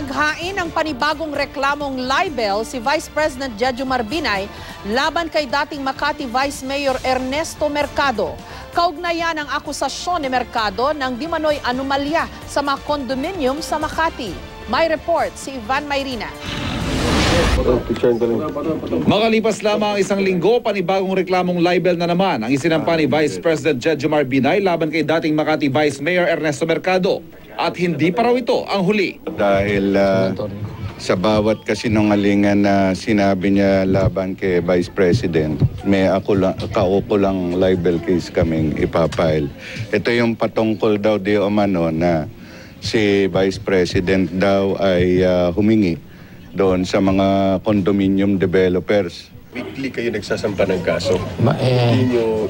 Naghain ng panibagong reklamong libel si Vice President Jejomar Binay laban kay dating Makati Vice Mayor Ernesto Mercado. Kaugnayan ang akusasyon ni Mercado ng di manoy anomalya sa mga condominium sa Makati. May report si Ivan Mayrina. Makalipas lamang ang isang linggo, panibagong reklamong libel na naman ang isinampa ni Vice President Jejomar Binay laban kay dating Makati Vice Mayor Ernesto Mercado. At hindi pa raw ito ang huli. Dahil sa bawat kasinungalingan na sinabi niya laban kay Vice President, may kaukulang libel case kaming ipapile. Ito yung patungkol daw di umano na si Vice President daw ay humingi doon sa mga condominium developers. Weekly kayo nagsasampa ng kaso? Hindi nyo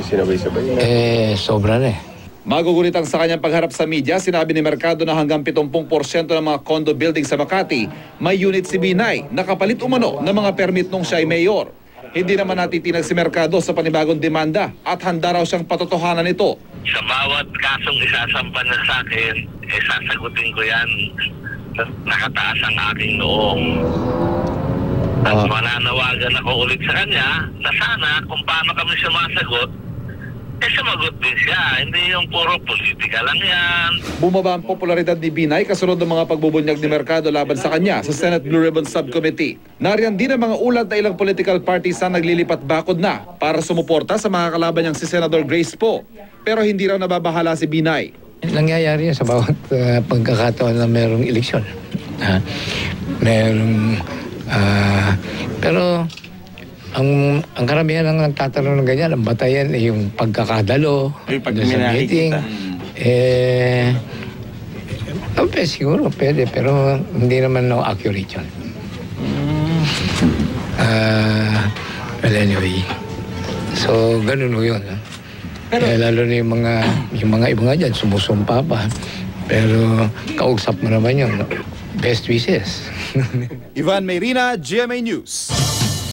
sinabay-sabay? Sobra na Magugulitan sa kanyang pagharap sa media, sinabi ni Mercado na hanggang 70% ng mga condo building sa Makati may unit si Binay, nakapalit umano ng mga permit nung siya ay mayor. Hindi naman natitinag si Mercado sa panibagong demanda at handa raw siyang patotohanan nito. Sa bawat kasong isasampan na sa akin, sasagutin ko yan. Nakataas ang aking noong. At mananawagan ako ulit sa kanya na sana kung paano kami sumasagot, sumagot din siya. Hindi yung puro politika lang yan. Bumaba ang popularidad ni Binay kasunod ng mga pagbubunyag ni Mercado laban sa kanya sa Senate Blue Ribbon Subcommittee. Nariyan din ang mga ulat na ilang political parties na naglilipat bakod na para sumuporta sa mga kalaban niyang si Senator Grace Poe. Pero hindi raw nababahala si Binay. Nangyayari yan sa bawat pagkakataon na mayroong eleksyon. Pero ang karamihan lang nagtatanong ng ganyan, ang batayan ay yung pagkakadalo, sa meeting. Siguro pwede, pero hindi naman accurate yun. Well, anyway. So, ganun mo yun. Lalo na yung mga iba nga dyan, sumusumpa pa. Pero kausap mo naman yun. Best wishes. Ivan Mayrina, GMA News.